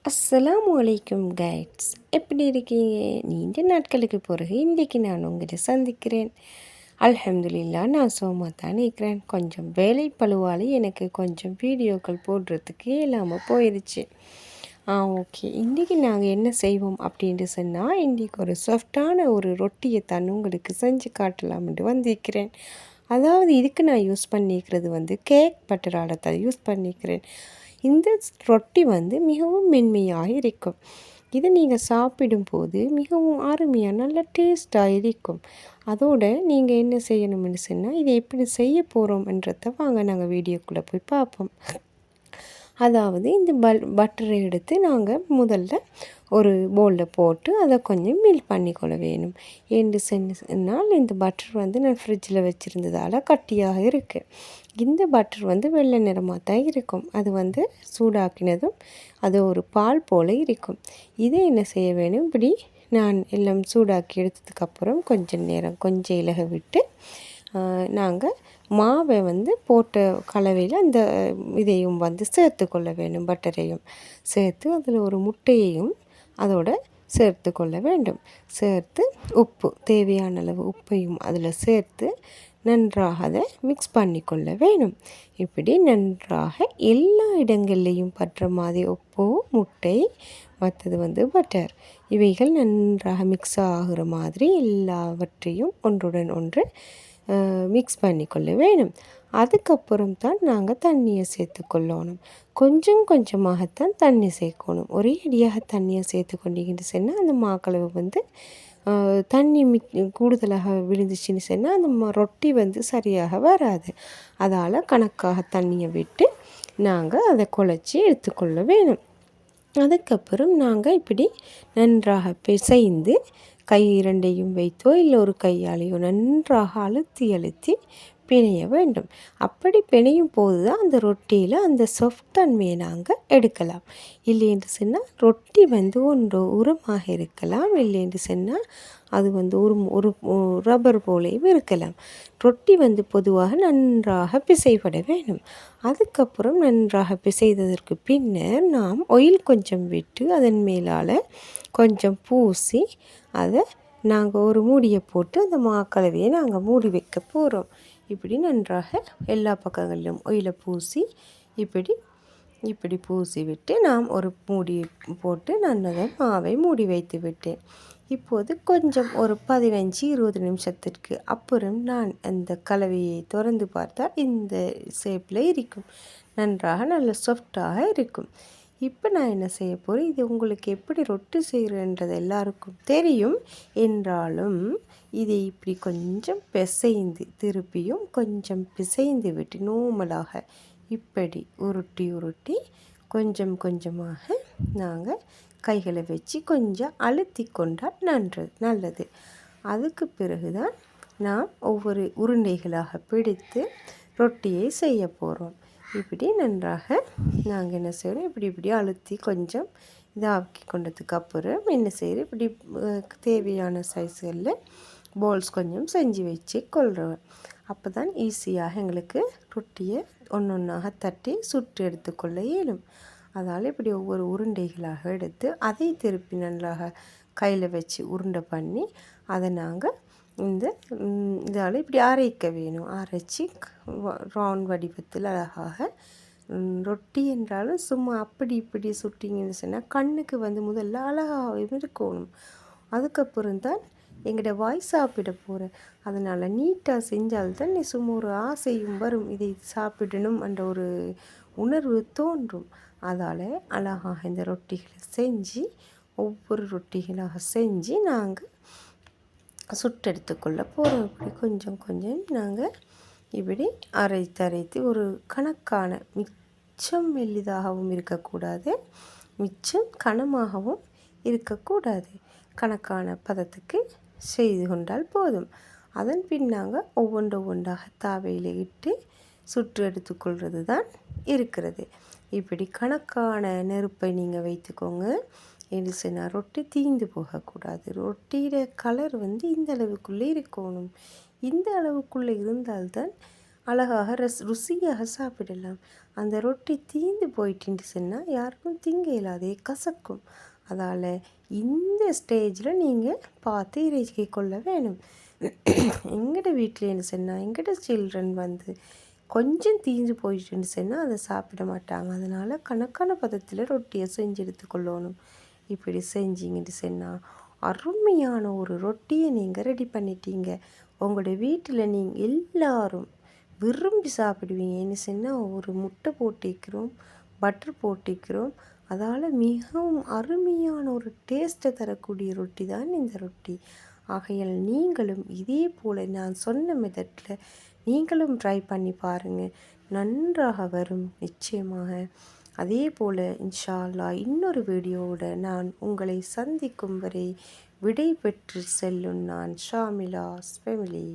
அஸ்ஸலாமு அலைக்கும் கைட்ஸ், எப்படி இருக்கீங்க? நீண்ட நாட்களுக்கு பிறகு இன்றைக்கி நான் உங்களை சந்திக்கிறேன். அல்ஹம்துலில்லாஹ், நான் சும்மா தான் இருக்கிறேன். கொஞ்சம் வேலை பளுவால் எனக்கு கொஞ்சம் வீடியோக்கள் போடுறதுக்கு இல்லாமல் போயிடுச்சு. ஓகே, இன்றைக்கி நாங்கள் என்ன செய்வோம் அப்படின்ட்டு சொன்னால், இன்றைக்கி ஒரு சாஃப்டான ஒரு ரொட்டியை தான் உங்களுக்கு செஞ்சு காட்டலாம்னு வந்திருக்கிறேன். அதாவது இதுக்கு நான் யூஸ் பண்ணிக்கிறது கேக் பட்டரால் தான் யூஸ் பண்ணிக்கிறேன். இந்த ரொட்டி மிகவும் மென்மையாக இருக்கும். இதை நீங்கள் சாப்பிடும்போது மிகவும் அருமையாக நல்ல டேஸ்ட்டாக இருக்கும். அதோடு நீங்கள் என்ன செய்யணும்னு சொன்னால், இதை எப்படி செய்ய போகிறோம்ன்றதை வாங்க நாங்கள் வீடியோக்குள்ளே போய் பார்ப்போம். அதாவது இந்த பட்டரை எடுத்து நாங்கள் முதல்ல ஒரு பவுலில் போட்டு அதை கொஞ்சம் மில்க் பண்ணிக்கொள்ள வேணும். என்று சொன்னால் இந்த பட்டர் நான் ஃப்ரிட்ஜில் வச்சுருந்ததால் கட்டியாக இருக்குது. இந்த பட்டர் வெள்ளை நிறமாக தான் இருக்கும். அது சூடாக்கினதும் அது ஒரு பால் போல் இருக்கும். இதை என்ன செய்ய வேணும், இப்படி நான் எல்லாம் சூடாக்கி எடுத்ததுக்கப்புறம் கொஞ்சம் நேரம் கொஞ்சம் இலக விட்டு நாங்கள் மாவை போட்ட கலவையில் அந்த இதையும் சேர்த்து கொள்ள வேண்டும். பட்டரையும் சேர்த்து அதில் ஒரு முட்டையையும் அதோட சேர்த்து கொள்ள வேண்டும். சேர்த்து உப்பு, தேவையான அளவு உப்பையும் அதில் சேர்த்து நன்றாக அதை மிக்ஸ் பண்ணி கொள்ள வேணும். இப்படி நன்றாக எல்லா இடங்கள்லேயும் பற்ற மாதிரி உப்பு, முட்டை, மற்றது பட்டர், இவைகள் நன்றாக மிக்ஸ் ஆகிற மாதிரி எல்லாவற்றையும் ஒன்றுடன் ஒன்று மிக்ஸ் பண்ணிக்கொள்ள வேணும். அதுக்கப்புறம் தான் நாங்கள் தண்ணியை சேர்த்துக்கொள்ளணும். கொஞ்சம் கொஞ்சமாகத்தான் தண்ணி சேர்க்கணும். ஒரே அடியாக தண்ணியை சேர்த்து கொண்டீங்கன்னு சொன்னால் அந்த மாக்களவு தண்ணி கூடுதலாக விழுந்துச்சுன்னு சொன்னால் அந்த ரொட்டி சரியாக வராது. அதால் கணக்காக தண்ணியை விட்டு நாங்கள் அதை குழச்சி எடுத்துக்கொள்ள வேணும். அதுக்கப்புறம் நாங்கள் இப்படி நன்றாக பிசைந்து கை இரண்டையும் வைத்தோ இல்லை ஒரு கையாலேயோ நன்றாக அழுத்தி அழுத்தி பிணைய வேண்டும். அப்படி பிணையும் போது தான் அந்த ரொட்டியில் அந்த சாஃப்ட் தன்மையை நாங்கள் எடுக்கலாம். இல்லை என்று சொன்னால் ரொட்டி ஒன்று உரமாக இருக்கலாம், இல்லை என்று சொன்னால் அது ஒரு ரப்பர் போலேயும் இருக்கலாம். ரொட்டி பொதுவாக நன்றாக பிசைப்பட வேண்டும். அதுக்கப்புறம் நன்றாக பிசைததற்கு பின்னர் நாம் ஆயில் கொஞ்சம் விட்டு அதன் மேலால் கொஞ்சம் பூசி அதை நாங்கள் ஒரு மூடியை போட்டு அந்த மாக்கலவையை நாங்கள் மூடி வைக்க போகிறோம். இப்படி நன்றாக எல்லா பக்கங்களிலும் ஆயிலை பூசி இப்படி பூசி விட்டு நாம் ஒரு மூடி போட்டு நான் அதை மாவை மூடி வைத்து விட்டேன். இப்போது கொஞ்சம் ஒரு 15-20 நிமிஷத்திற்கு அப்புறம் நான் அந்த கலவையை திறந்து பார்த்தால் இந்த ஷேப்பில் இருக்கும். நன்றாக நல்ல சாஃப்டாக இருக்கும். இப்போ நான் என்ன செய்ய போகிறேன், இது உங்களுக்கு எப்படி ரொட்டி செய்கிறேன்றது எல்லாருக்கும் தெரியும். என்றாலும் இதை இப்படி கொஞ்சம் பிசைந்து திருப்பியும் கொஞ்சம் பிசைந்து விட்டு நோமலாக இப்படி உருட்டி உருட்டி கொஞ்சம் கொஞ்சமாக நாங்கள் கைகளை வச்சு கொஞ்சம் அழுத்தி கொண்டால் நல்லது. அதுக்கு பிறகு தான் நாம் ஒவ்வொரு உருண்டைகளாக பிடித்து ரொட்டியை செய்ய போகிறோம். இப்படி நன்றாக நாங்கள் என்ன செய்கிறோம், இப்படி அழுத்தி கொஞ்சம் இதாக்கி கொண்டதுக்கு அப்புறம் என்ன செய்கிறோம், இப்படி தேவையான சைஸ்களில் பால்ஸ் கொஞ்சம் செஞ்சு வச்சு கொள்கிறோம். அப்போ தான் ஈஸியாக எங்களுக்கு ரொட்டியை ஒன்றொன்றாக தட்டி சுட்டு எடுத்துக்கொள்ள இயலும். அதனால் இப்படி ஒவ்வொரு உருண்டைகளாக எடுத்து அதை திருப்பி நன்றாக கையில் வச்சு உருண்டை பண்ணி அதை நாங்கள் இதால் இப்படி அரைக்க வேணும். அரைச்சி ரவுண்ட் வடிவத்தில் அழகாக ரொட்டி என்றாலும் சும்மா அப்படி இப்படி சுட்டிங்கன்னு சொன்னால் கண்ணுக்கு முதல்ல அழகாகவும் இருக்கணும். அதுக்கப்புறம் தான் எங்களோட வாய் சாப்பிட போகிறேன். அதனால் நீட்டாக செஞ்சால்தான் சும்மா ஒரு ஆசையும் வரும், இதை சாப்பிடணும் என்ற ஒரு உணர்வு தோன்றும். அதால் அழகாக இந்த ரொட்டிகளை செஞ்சு ஒவ்வொரு ரொட்டிகளாக செஞ்சு நாங்கள் சுட்டெடுத்துக்கொள்ள போகிறோம். இப்படி கொஞ்சம் கொஞ்சம் நாங்கள் இப்படி அரைத்து ஒரு கணக்கான மிச்சம் மெல்லிதாகவும் இருக்கக்கூடாது, மிச்சம் கனமாகவும் இருக்கக்கூடாது, கணக்கான பதத்துக்கு செய்து கொண்டால் போதும். அதன் பின் நாங்கள் ஒவ்வொன்றாக தாவையில் இட்டு சுற்று எடுத்துக்கொள்வது தான் இருக்கிறது. இப்படி கணக்கான நெருப்பை நீங்கள் வைத்துக்கோங்க. என்று சொன்னால் ரொட்டி தீந்து போகக்கூடாது. ரொட்டியோட கலர் இந்த அளவுக்குள்ளே இருக்கணும். இந்த அளவுக்குள்ளே இருந்தால்தான் அழகாக ருசியாக சாப்பிடலாம். அந்த ரொட்டி தீந்து போயிட்டுன்னு சொன்னால் யாருக்கும் திங்க இயலாதே, கசக்கும். அதால் இந்த ஸ்டேஜில் நீங்கள் பார்த்து இறைச்சி கொள்ள வேணும். எங்கட வீட்டிலேன்னு சொன்னால் எங்கட சில்ட்ரன் வந்து கொஞ்சம் தீஞ்சு போயிட்டுன்னு சொன்னால் அதை சாப்பிட மாட்டாங்க. அதனால் கணக்கான பதத்தில் ரொட்டியை செஞ்சு எடுத்துக்கொள்ளணும். இப்படி செஞ்சிங்கன்னு சொன்னால் அருமையான ஒரு ரொட்டியை நீங்கள் ரெடி பண்ணிட்டீங்க. உங்களோட வீட்டில் நீங்கள் எல்லாரும் விரும்பி சாப்பிடுவீங்கன்னு சொன்னால் ஒரு முட்டை போட்டிக்கிறோம், பட்டர் போட்டிக்கிறோம். அதால் மிகவும் அருமையான ஒரு டேஸ்ட்டை தரக்கூடிய ரொட்டி தான் இந்த ரொட்டி. ஆகையால் நீங்களும் இதே போல் நான் சொன்ன மெத்தடில் நீங்களும் ட்ரை பண்ணி பாருங்கள், நன்றாக வரும் நிச்சயமாக. அதே போல் இன்ஷா அல்லாஹ் இன்னொரு வீடியோவோட நான் உங்களை சந்திக்கும் வரை விடை பெற்று செல்லும் நான் ஷாமிலாஸ் ஃபேமிலி.